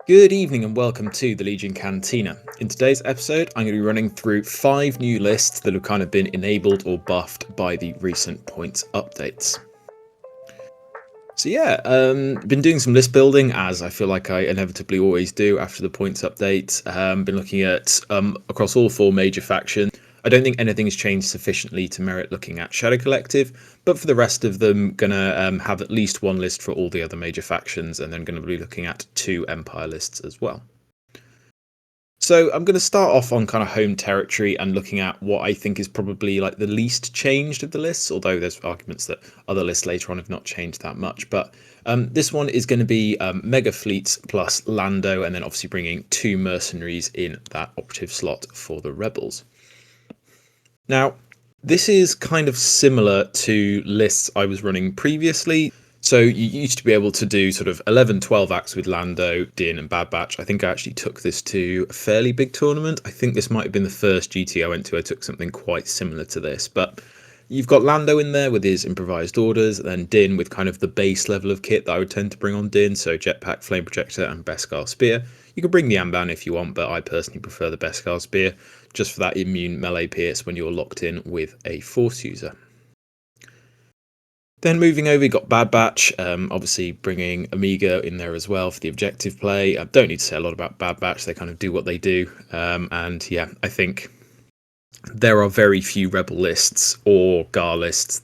Good evening and welcome to the Legion Cantina. In today's episode, I'm going to be running through 5 new lists that have kind of been enabled or buffed by the recent points updates. So yeah, been doing some list building, as I feel like I inevitably always do after the points update. Been looking at across all 4 major factions. I don't think anything has changed sufficiently to merit looking at Shadow Collective, but for the rest of them, gonna have at least 1 list for all the other major factions, and then going to be looking at 2 Empire lists as well. So I'm going to start off on kind of home territory and looking at what I think is probably like the least changed of the lists, although there's arguments that other lists later on have not changed that much. But this one is going to be Mega Fleets plus Lando, and then obviously bringing 2 mercenaries in that operative slot for the Rebels. Now, this is kind of similar to lists I was running previously. So you used to be able to do sort of 11, 12 acts with Lando, Din and Bad Batch. I think I actually took this to a fairly big tournament. I think this might have been the first GT I went to. I took something quite similar to this. But you've got Lando in there with his improvised orders, then Din with kind of the base level of kit that I would tend to bring on Din. So jetpack, flame projector and Beskar spear. You can bring the Amban if you want, but I personally prefer the Beskar spear just for that immune melee pierce when you're locked in with a Force user. Then moving over, you got Bad Batch, obviously bringing Amiga in there as well for the objective play. I don't need to say a lot about Bad Batch, they kind of do what they do. And yeah, I think there are very few Rebel lists or GAR lists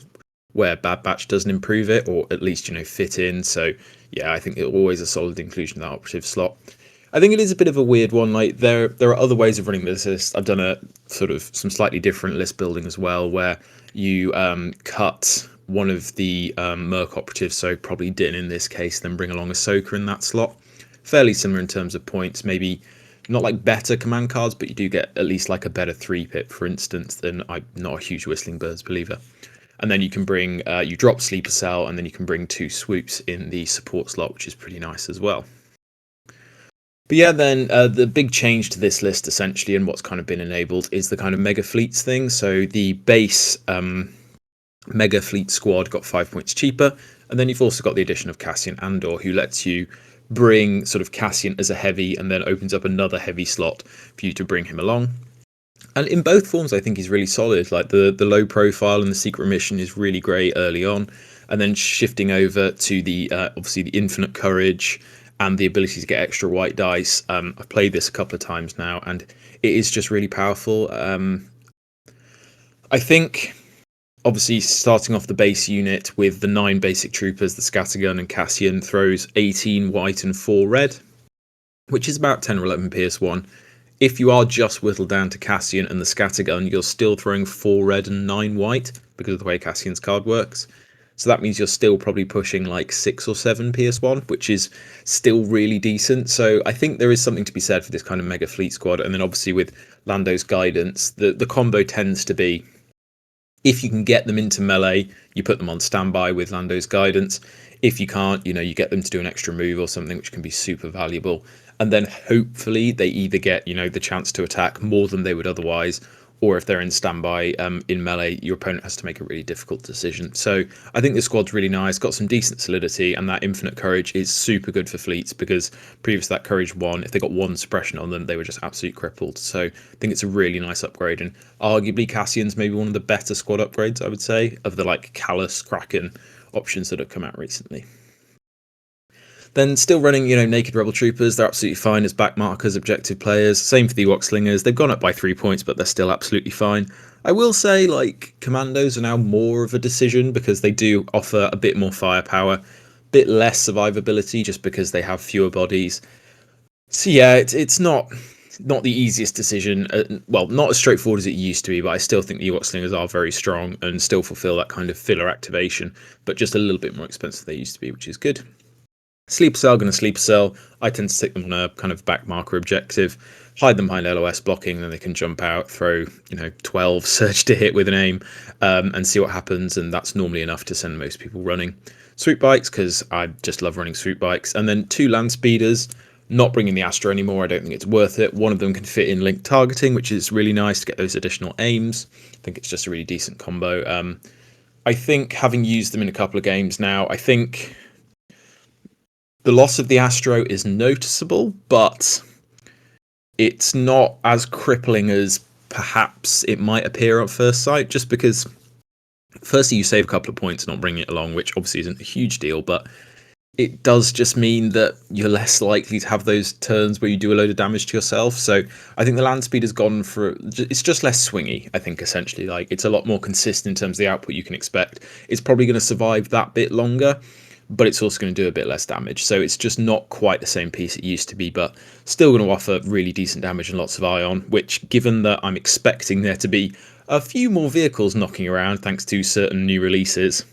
where Bad Batch doesn't improve it, or at least, fit in. So yeah, I think it's always a solid inclusion in that operative slot. I think it is a bit of a weird one. Like there are other ways of running this list. I've done a sort of some slightly different list building as well, where you cut one of the Merc operatives, so probably Din in this case, then bring along Ahsoka in that slot. Fairly similar in terms of points, maybe not like better command cards, but you do get at least like a better 3-pip, for instance, than I'm not a huge Whistling Birds believer. And then you can bring, you drop Sleeper Cell, and then you can bring 2 swoops in the support slot, which is pretty nice as well. But yeah, then the big change to this list essentially, and what's kind of been enabled, is the kind of Mega Fleets thing. So the base Mega Fleet squad got 5 points cheaper, and then you've also got the addition of Cassian Andor, who lets you bring sort of Cassian as a heavy and then opens up another heavy slot for you to bring him along. And in both forms, I think he's really solid. Like the low profile and the secret mission is really great early on, and then shifting over to the obviously the infinite courage and the ability to get extra white dice. I've played this a couple of times now, and it is just really powerful. I think obviously starting off the base unit with the 9 basic troopers, the scattergun and Cassian throws 18 white and 4 red, which is about 10 or 11 PS1. If you are just whittled down to Cassian and the scattergun, you're still throwing 4 red and 9 white because of the way Cassian's card works. So that means you're still probably pushing like 6 or 7 PS1, which is still really decent. So I think there is something to be said for this kind of Mega Fleet squad. And then obviously with Lando's guidance, the combo tends to be, if you can get them into melee, you put them on standby with Lando's guidance. If you can't, you get them to do an extra move or something, which can be super valuable. And then hopefully they either get, the chance to attack more than they would otherwise, or if they're in standby in melee, your opponent has to make a really difficult decision. So I think the squad's really nice, got some decent solidity, and that infinite courage is super good for fleets, because previous to that courage 1, if they got 1 suppression on them, they were just absolutely crippled. So I think it's a really nice upgrade, and arguably Cassian's maybe one of the better squad upgrades, I would say, of the like Callus, Kraken options that have come out recently. Then still running, naked rebel troopers. They're absolutely fine as back markers, objective players. Same for the Ewok slingers. They've gone up by 3 points, but they're still absolutely fine. I will say, like, commandos are now more of a decision because they do offer a bit more firepower, bit less survivability just because they have fewer bodies. So yeah, it's not the easiest decision. Well, not as straightforward as it used to be, but I still think the Ewok slingers are very strong and still fulfill that kind of filler activation, but just a little bit more expensive than they used to be, which is good. Sleeper cell, going to sleeper cell. I tend to stick them on a kind of back marker objective, hide them behind LOS blocking, then they can jump out, throw 12 surge to hit with an aim, and see what happens. And that's normally enough to send most people running. Swoop bikes, because I just love running swoop bikes, and then 2 land speeders. Not bringing the Astra anymore. I don't think it's worth it. One of them can fit in link targeting, which is really nice to get those additional aims. I think it's just a really decent combo. I think having used them in a couple of games now, I think The loss of the Astro is noticeable, but it's not as crippling as perhaps it might appear at first sight, just because firstly you save a couple of points not bringing it along, which obviously isn't a huge deal, but it does just mean that you're less likely to have those turns where you do a load of damage to yourself. So I think the land speed has gone for, it's just less swingy, I think, essentially. Like, it's a lot more consistent in terms of the output you can expect. It's probably going to survive that bit longer, but it's also going to do a bit less damage. So it's just not quite the same piece it used to be, but still going to offer really decent damage and lots of ion, which, given that I'm expecting there to be a few more vehicles knocking around thanks to certain new releases,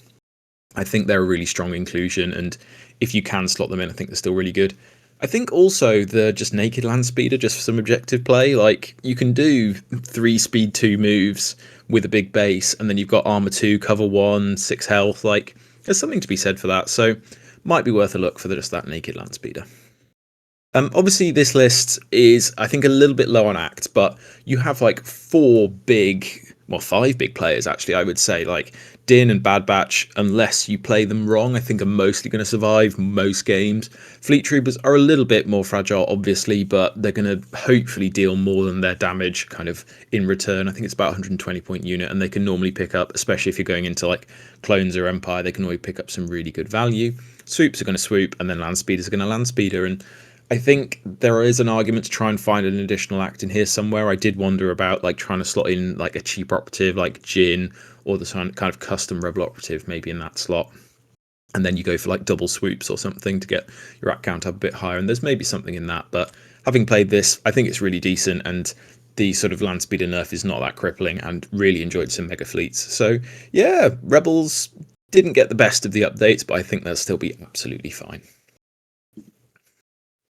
I think they're a really strong inclusion, and if you can slot them in, I think they're still really good. I think also the just naked land speeder, just for some objective play, like you can do 3 speed 2 moves with a big base, and then you've got armor 2, cover 1, 6 health. Like, there's something to be said for that, so might be worth a look for just that naked land speeder. Obviously this list is, I think, a little bit low on act, but you have like 5 big players actually, I would say. Like Din and Bad Batch, unless you play them wrong, I think are mostly going to survive most games. Fleet Troopers are a little bit more fragile, obviously, but they're going to hopefully deal more than their damage kind of in return. I think it's about 120 point unit, and they can normally pick up, especially if you're going into like Clones or Empire, they can always pick up some really good value. Swoops are going to swoop, and then land speeders are going to land speeder, and I think there is an argument to try and find an additional act in here somewhere. I did wonder about like trying to slot in like a cheap operative like Jin, or the kind of custom rebel operative maybe in that slot. And then you go for like double swoops or something to get your act count up a bit higher. And there's maybe something in that. But having played this, I think it's really decent. And the sort of land speeder nerf is not that crippling, and really enjoyed some mega fleets. So yeah, Rebels didn't get the best of the updates, but I think they'll still be absolutely fine.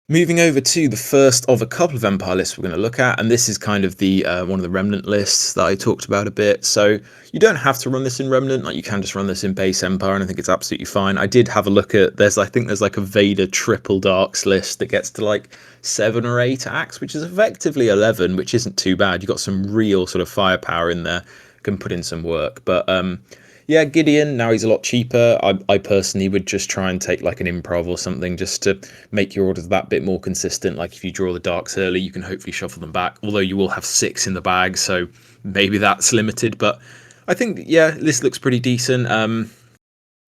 Moving over to the first of a couple of Empire lists we're going to look at, and this is kind of the one of the Remnant lists that I talked about a bit. So you don't have to run this in Remnant, like you can just run this in base Empire, and I think it's absolutely fine. I did have a look at, I think there's like a Vader triple darks list that gets to like 7 or 8 acts, which is effectively 11, which isn't too bad. You've got some real sort of firepower in there, can put in some work. But yeah, Gideon, now he's a lot cheaper. I personally would just try and take like an improv or something just to make your orders that bit more consistent. Like if you draw the darks early, you can hopefully shuffle them back, although you will have 6 in the bag, so maybe that's limited. But I think, yeah, this looks pretty decent.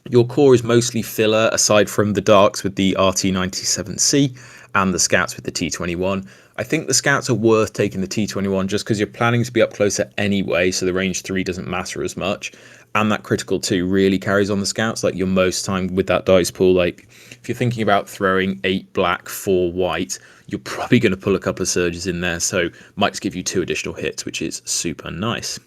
Your core is mostly filler, aside from the darks with the RT-97C and the scouts with the T-21. I think the scouts are worth taking the T-21 just because you're planning to be up closer anyway, so the range 3 doesn't matter as much. And that critical 2 really carries on the scouts. Like, your most time with that dice pool, like if you're thinking about throwing 8 black, 4 white, you're probably going to pull a couple of surges in there, so might just give you 2 additional hits, which is super nice.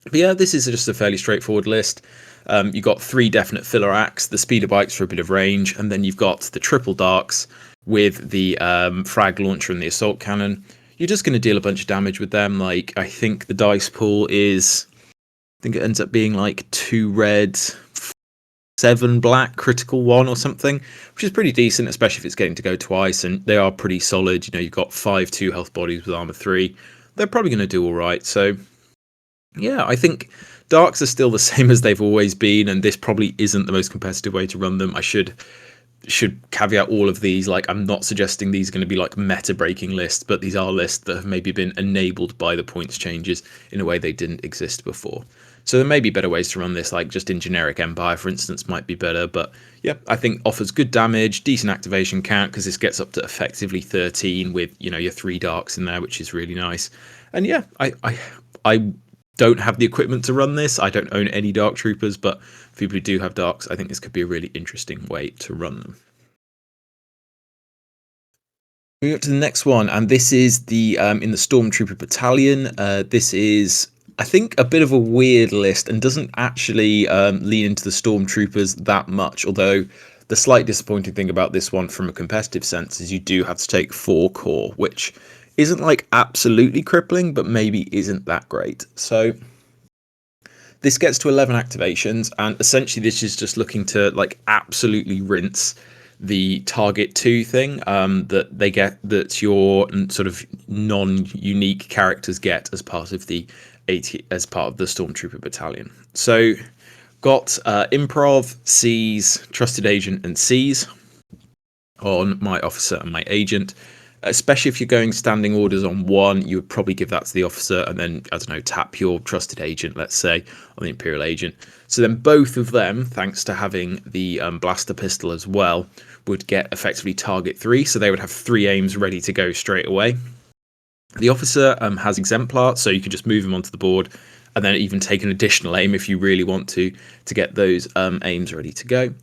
But yeah, this is just a fairly straightforward list. You've got 3 definite filler acts, the speeder bikes for a bit of range, and then you've got the triple darks with the frag launcher and the assault cannon. You're just going to deal a bunch of damage with them. Like, I think the dice pool is, I think it ends up being like 2 red, 7 black, critical 1 or something, which is pretty decent, especially if it's getting to go twice, and they are pretty solid. You know, you've got 5 2 health bodies with armor 3. They're probably going to do all right. So yeah, I think darks are still the same as they've always been, and this probably isn't the most competitive way to run them. I should caveat all of these, like, I'm not suggesting these are going to be like meta breaking lists, but these are lists that have maybe been enabled by the points changes in a way they didn't exist before. So there may be better ways to run this, like just in generic Empire, for instance, might be better. But yeah, I think offers good damage, decent activation count, because this gets up to effectively 13 with, you know, your 3 darks in there, which is really nice. And yeah, I don't have the equipment to run this. I don't own any dark troopers, but for people who do have darks, I think this could be a really interesting way to run them. Moving up to the next one, and this is the in the Stormtrooper Battalion. This is, I think, a bit of a weird list and doesn't actually lean into the Stormtroopers that much, although the slight disappointing thing about this one from a competitive sense is you do have to take 4 core, which isn't like absolutely crippling, but maybe isn't that great. So this gets to 11 activations, and essentially this is just looking to like absolutely rinse the target 2 thing that they get, that your sort of non-unique characters get as part of the Stormtrooper Battalion. So got improv, C's, trusted agent, and C's. on my officer and my agent. Especially if you're going standing orders on one, you would probably give that to the officer and then, I don't know, tap your trusted agent, let's say, on the Imperial agent. So then both of them, thanks to having the blaster pistol as well, would get effectively target 3. So they would have 3 aims ready to go straight away. The officer has exemplar, so you can just move him onto the board and then even take an additional aim if you really want to get those aims ready to go.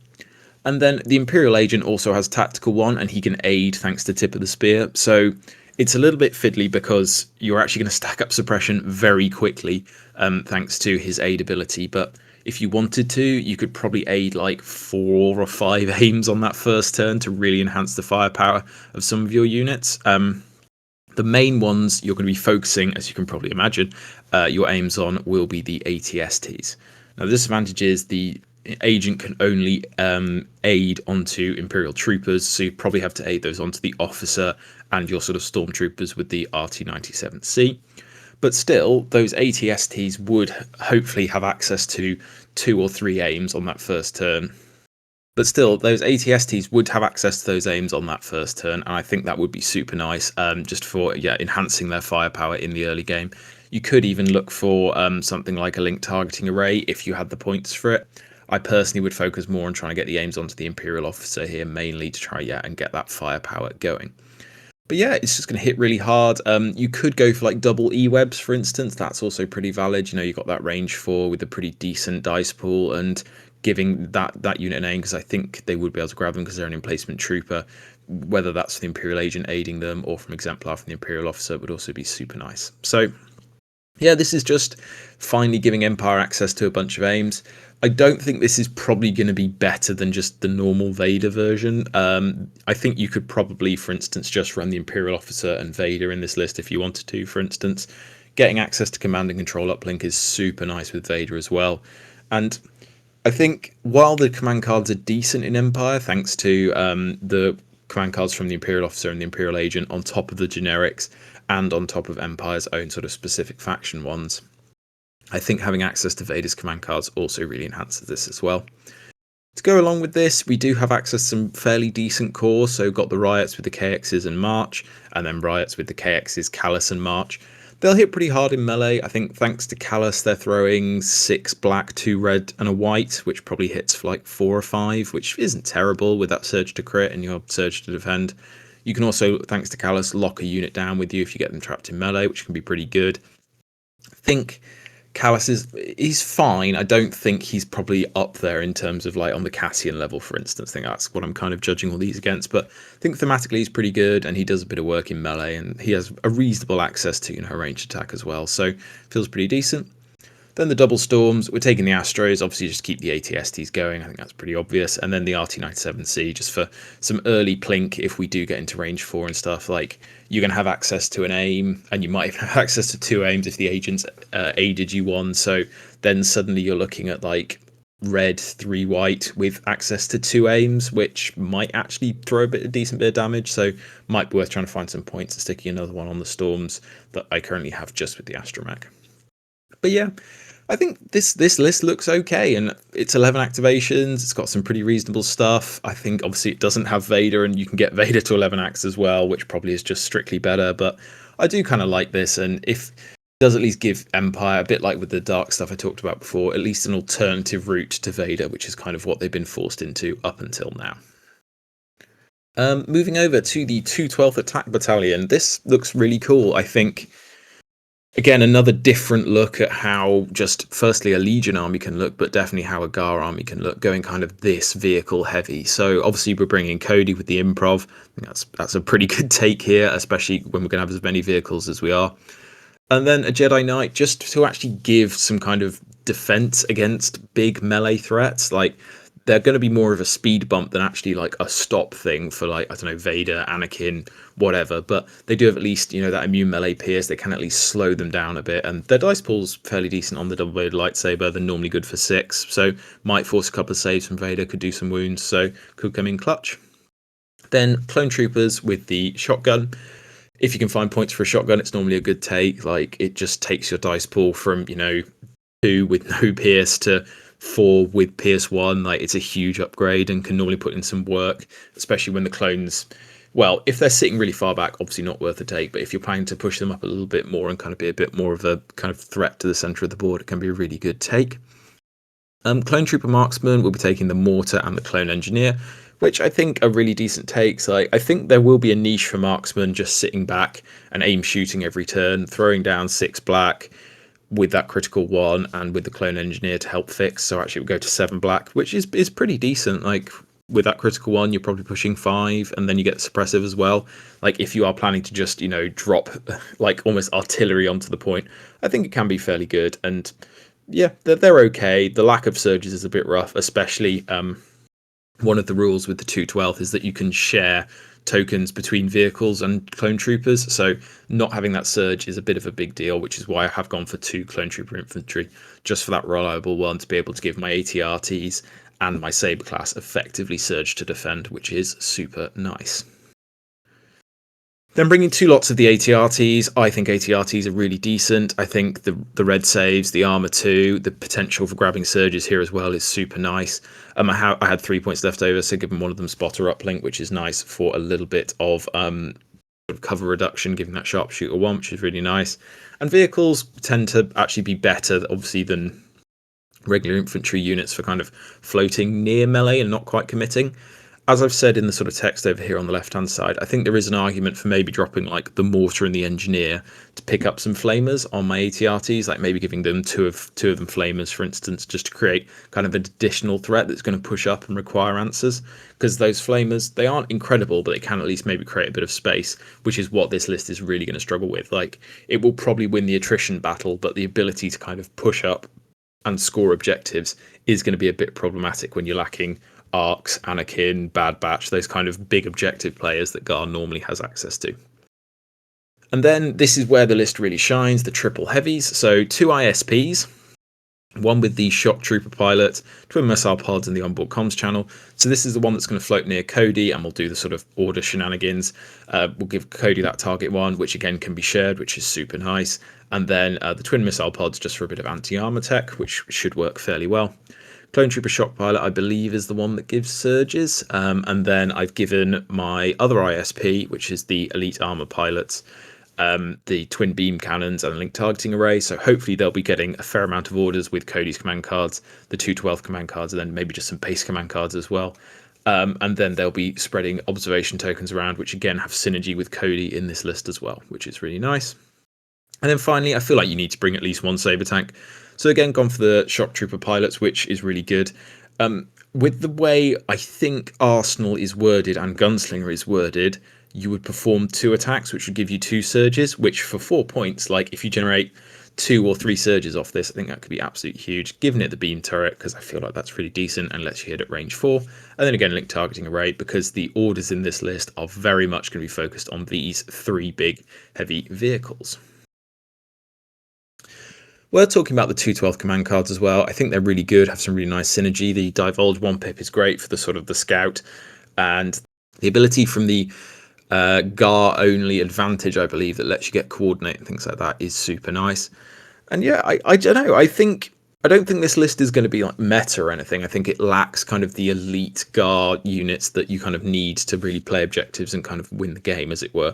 And then the Imperial agent also has tactical 1, and he can aid thanks to tip of the spear. So it's a little bit fiddly because you're actually going to stack up suppression very quickly thanks to his aid ability. But if you wanted to, you could probably aid like 4 or 5 aims on that first turn to really enhance the firepower of some of your units. The main ones you're going to be focusing, as you can probably imagine, your aims on will be the ATSTs. Now the disadvantage is the agent can only aid onto Imperial troopers, so you probably have to aid those onto the officer and your sort of stormtroopers with the RT-97C. But still, those ATSTs would hopefully have access to 2 or 3 aims on that first turn. But still, those ATSTs would have access to those aims on that first turn, and I think that would be super nice, just for enhancing their firepower in the early game. You could even look for something like a linked targeting array if you had the points for it. I personally would focus more on trying to get the aims onto the Imperial officer here, mainly to try and get that firepower going. But yeah, it's just going to hit really hard. You could go for like double E-webs, for instance. That's also pretty valid. You know, you've got that range 4 with a pretty decent dice pool, and giving that unit an aim, because I think they would be able to grab them because they're an emplacement trooper. Whether that's the Imperial agent aiding them or from exemplar from the Imperial officer would also be super nice. So yeah, this is just finally giving Empire access to a bunch of aims. I don't think this is probably going to be better than just the normal Vader version. I think you could probably, for instance, just run the Imperial officer and Vader in this list if you wanted to, for instance. Getting access to command and control uplink is super nice with Vader as well. And I think while the command cards are decent in Empire, thanks to the command cards from the Imperial officer and the Imperial agent on top of the generics and on top of Empire's own sort of specific faction ones, I think having access to Vader's command cards also really enhances this as well. To go along with this, we do have access to some fairly decent cores, so got the Riots with the KXs and March, and then Riots with the KXs, Callus and March. They'll hit pretty hard in melee. I think thanks to Callus, they're throwing 6 black, 2 red, and a white, which probably hits for like 4 or 5, which isn't terrible with that surge to crit and your surge to defend. You can also, thanks to Callus, lock a unit down with you if you get them trapped in melee, which can be pretty good. I think Callus he's fine. I don't think he's probably up there in terms of like on the Cassian level, for instance. I think that's what I'm kind of judging all these against. But I think thematically he's pretty good, and he does a bit of work in melee, and he has a reasonable access to ranged attack as well. So feels pretty decent. Then the double storms, we're taking the Astros, obviously just keep the ATSTs going, I think that's pretty obvious, and then the RT-97C just for some early plink if we do get into range 4 and stuff. Like, you're going to have access to an aim, and you might even have access to 2 aims if the agents aided you one, so then suddenly you're looking at like red 3 white with access to 2 aims, which might actually throw a decent bit of damage, so might be worth trying to find some points and sticking another one on the storms that I currently have just with the Astromech. But yeah, I think this list looks okay, and it's 11 activations. It's got some pretty reasonable stuff. I think obviously it doesn't have Vader, and you can get Vader to 11 acts as well, which probably is just strictly better. But I do kind of like this, and if it does at least give Empire, a bit like with the dark stuff I talked about before, at least an alternative route to Vader, which is kind of what they've been forced into up until now. Moving over to the 212th Attack Battalion, this looks really cool. I think, again, another different look at how just firstly a Legion army can look, but definitely how a Gar army can look, going kind of this vehicle heavy. So obviously we're bringing Cody with the improv. I think that's a pretty good take here, especially when we're going to have as many vehicles as we are. And then a Jedi Knight just to actually give some kind of defense against big melee threats. Like, they're going to be more of a speed bump than actually like a stop thing for, like, I don't know, Vader, Anakin, whatever. But they do have at least, that immune melee pierce. They can at least slow them down a bit. And their dice pool's fairly decent on the double-bladed lightsaber. They're normally good for 6. So might force a couple of saves from Vader, could do some wounds. So could come in clutch. Then Clone Troopers with the shotgun. If you can find points for a shotgun, it's normally a good take. Like, it just takes your dice pool from, 2 with no pierce to 4 with PS1, like it's a huge upgrade and can normally put in some work, especially when the clones, well, if they're sitting really far back, obviously not worth a take, but if you're planning to push them up a little bit more and kind of be a bit more of a kind of threat to the center of the board, it can be a really good take. Clone Trooper Marksman will be taking the Mortar and the Clone Engineer, which I think are really decent takes. I think there will be a niche for Marksman just sitting back and aim shooting every turn, throwing down 6 black with that critical 1 and with the Clone Engineer to help fix. So actually we'll go to 7 black, which is pretty decent. Like with that critical 1, you're probably pushing 5, and then you get suppressive as well. Like if you are planning to just, you know, drop like almost artillery onto the point, I think it can be fairly good. And yeah, they're okay. The lack of surges is a bit rough, especially one of the rules with the 212 is that you can share tokens between vehicles and clone troopers, so not having that surge is a bit of a big deal, which is why I have gone for 2 clone trooper infantry, just for that reliable one to be able to give my ATRTs and my saber class effectively surge to defend, which is super nice. Then bringing 2 lots of the ATRTs, I think ATRTs are really decent. I think the red saves, the armor 2, the potential for grabbing surges here as well is super nice. I had 3 points left over, so given one of them spotter uplink, which is nice for a little bit of cover reduction, giving that sharpshooter 1, which is really nice. And vehicles tend to actually be better, obviously, than regular infantry units for kind of floating near melee and not quite committing. As I've said in the sort of text over here on the left-hand side, I think there is an argument for maybe dropping like the Mortar and the Engineer to pick up some flamers on my ATRTs, like maybe giving them two of them flamers, for instance, just to create kind of an additional threat that's going to push up and require answers. Because those flamers, they aren't incredible, but they can at least maybe create a bit of space, which is what this list is really going to struggle with. Like, it will probably win the attrition battle, but the ability to kind of push up and score objectives is going to be a bit problematic when you're lacking Arcs, Anakin, Bad Batch, those kind of big objective players that Gar normally has access to. And then this is where the list really shines, the triple heavies. So 2 ISPs, one with the Shock Trooper Pilot, twin missile pods, and the onboard comms channel. So this is the one that's going to float near Cody, and we'll do the sort of order shenanigans. We'll give Cody that target 1, which again can be shared, which is super nice. And then the twin missile pods just for a bit of anti-armor tech, which should work fairly well. Clone Trooper Shock Pilot, I believe, is the one that gives surges. And then I've given my other ISP, which is the Elite Armor Pilots, the twin beam cannons and a link targeting array. So hopefully they'll be getting a fair amount of orders with Cody's command cards, the 212 command cards, and then maybe just some base command cards as well. And then they'll be spreading observation tokens around, which again have synergy with Cody in this list as well, which is really nice. And then finally, I feel like you need to bring at least 1 saber tank. So again, gone for the Shock Trooper Pilots, which is really good. With the way I think Arsenal is worded and Gunslinger is worded, you would perform 2 attacks, which would give you 2 surges, which for 4 points, like if you generate 2 or 3 surges off this, I think that could be absolutely huge, giving it the beam turret, because I feel like that's pretty decent and lets you hit at range 4. And then again, link targeting array, because the orders in this list are very much going to be focused on these 3 big heavy vehicles. We're talking about the 212 command cards as well. I think they're really good, have some really nice synergy. The Divulge 1 pip is great for the sort of the scout, and the ability from the GAR only advantage, I believe, that lets you get coordinate and things like that is super nice. And yeah, I don't know. I don't think this list is going to be like meta or anything. I think it lacks kind of the elite GAR units that you kind of need to really play objectives and kind of win the game, as it were.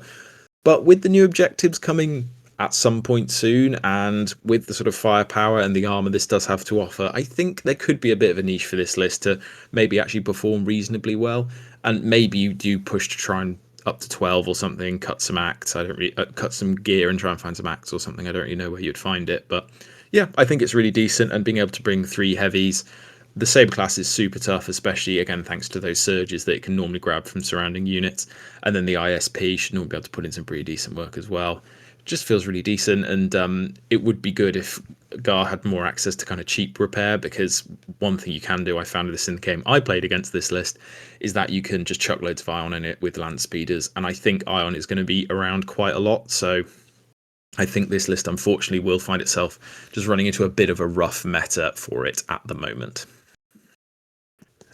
But with the new objectives coming at some point soon, and with the sort of firepower and the armor this does have to offer, I think there could be a bit of a niche for this list to maybe actually perform reasonably well. And maybe you do push to try and up to 12 or something, cut some acts. I don't really cut some gear and try and find some acts or something. I don't really know where you'd find it, but yeah, I think it's really decent. And being able to bring 3 heavies, the saber class is super tough, especially again thanks to those surges that it can normally grab from surrounding units. And then the ISP should normally be able to put in some pretty decent work as well. Just feels really decent, and it would be good if Gar had more access to kind of cheap repair, because one thing you can do, I found this in the game I played against this list, is that you can just chuck loads of Ion in it with land speeders, and I think Ion is going to be around quite a lot, so I think this list unfortunately will find itself just running into a bit of a rough meta for it at the moment.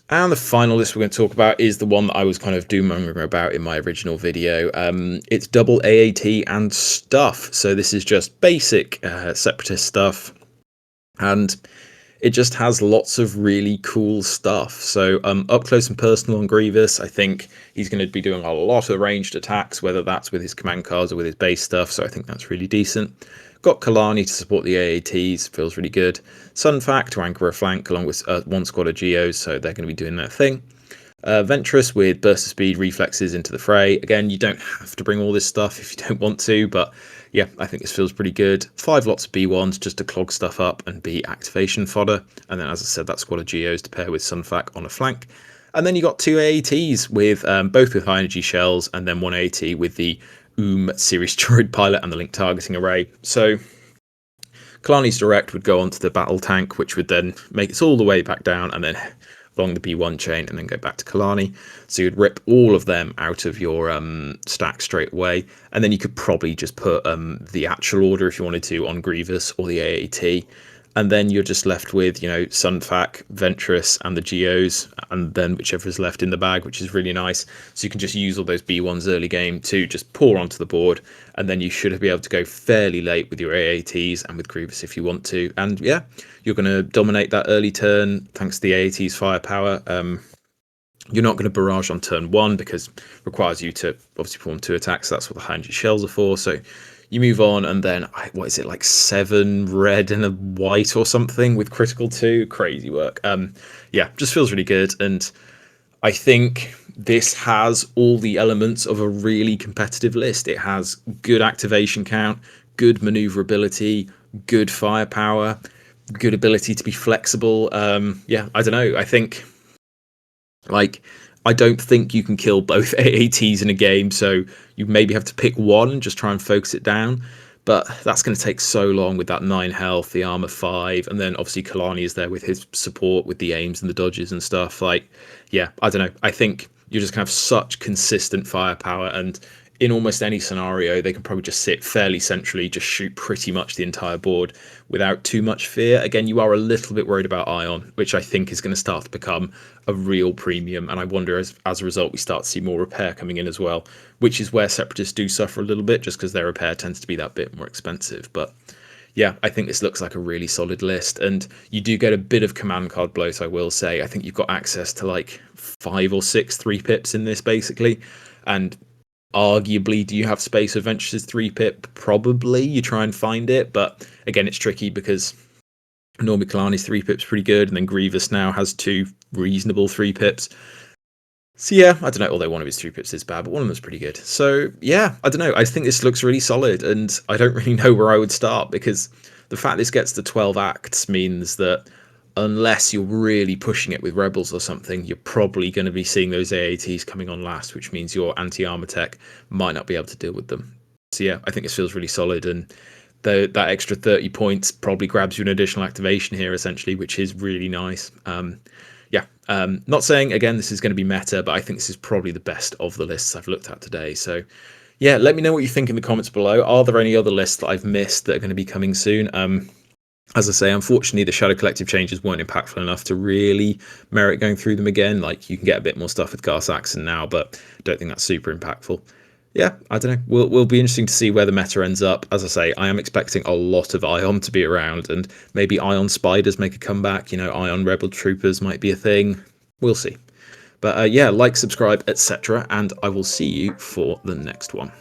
And the final list we're going to talk about is the one that I was kind of doom-mongering about in my original video. It's double AAT and stuff. So this is just basic separatist stuff. And it just has lots of really cool stuff. So up close and personal on Grievous, I think he's going to be doing a lot of ranged attacks, whether that's with his command cards or with his base stuff. So I think that's really decent. Got Kalani to support the AATs, feels really good. Sunfac to anchor a flank along with one squad of Geos, so they're going to be doing their thing. Ventress with burst of speed, reflexes into the fray. Again, you don't have to bring all this stuff if you don't want to, but yeah, I think this feels pretty good. 5 lots of B1s just to clog stuff up and be activation fodder. And then, as I said, that squad of Geos to pair with Sunfac on a flank. And then you got 2 AATs with both with high energy shells, and then 1 AAT with the series droid pilot and the link targeting array. So Kalani's direct would go onto the battle tank, which would then make it all the way back down and then along the B1 chain and then go back to Kalani. So you'd rip all of them out of your stack straight away, and then you could probably just put the actual order if you wanted to on Grievous or the AAT, and then you're just left with, you know, Sunfac, Ventress, and the Geos, and then whichever is left in the bag, which is really nice. So you can just use all those B1s early game to just pour onto the board, and then you should be able to go fairly late with your AATs and with Grievous if you want to. And yeah, you're going to dominate that early turn thanks to the AAT's firepower. You're not going to barrage on turn 1 because it requires you to obviously perform 2 attacks. That's what the 100 shells are for. So you move on, and then, what is it, like 7 red and a white or something with critical 2? Crazy work. Yeah, just feels really good. And I think this has all the elements of a really competitive list. It has good activation count, good maneuverability, good firepower, good ability to be flexible. Yeah, I don't know. I think, like, I don't think you can kill both AATs in a game, so you maybe have to pick one and just try and focus it down. But that's going to take so long with that 9 health, the armor 5, and then obviously Kalani is there with his support with the aims and the dodges and stuff. Like, yeah, I don't know. I think you're just going to have such consistent firepower, and in almost any scenario, they can probably just sit fairly centrally, just shoot pretty much the entire board without too much fear. Again, you are a little bit worried about Ion, which I think is going to start to become a real premium, and I wonder as a result we start to see more repair coming in as well, which is where Separatists do suffer a little bit, just because their repair tends to be that bit more expensive. But yeah, I think this looks like a really solid list, and you do get a bit of command card bloat, I will say. I think you've got access to like 5 or 6 3-pips in this, basically, and arguably, do you have Space Adventures 3-pip? Probably. You try and find it, but again, it's tricky because normally Kalani's 3-pip's pretty good, and then Grievous now has 2 reasonable 3-pips. So yeah, I don't know, although one of his 3-pips is bad, but one of them is pretty good. So yeah, I don't know, I think this looks really solid, and I don't really know where I would start, because the fact this gets to 12 acts means that unless you're really pushing it with Rebels or something, you're probably going to be seeing those AATs coming on last, which means your anti-armor tech might not be able to deal with them. So yeah, I think this feels really solid, and that extra 30 points probably grabs you an additional activation here, essentially, which is really nice. Not saying, again, this is going to be meta, but I think this is probably the best of the lists I've looked at today. So yeah, let me know what you think in the comments below. Are there any other lists that I've missed that are going to be coming soon? As I say, unfortunately, the Shadow Collective changes weren't impactful enough to really merit going through them again. Like, you can get a bit more stuff with Gar Saxon now, but I don't think that's super impactful. Yeah, I don't know. Will be interesting to see where the meta ends up. As I say, I am expecting a lot of Ion to be around, and maybe Ion Spiders make a comeback. You know, Ion Rebel Troopers might be a thing. We'll see. But yeah, like, subscribe, etc., and I will see you for the next one.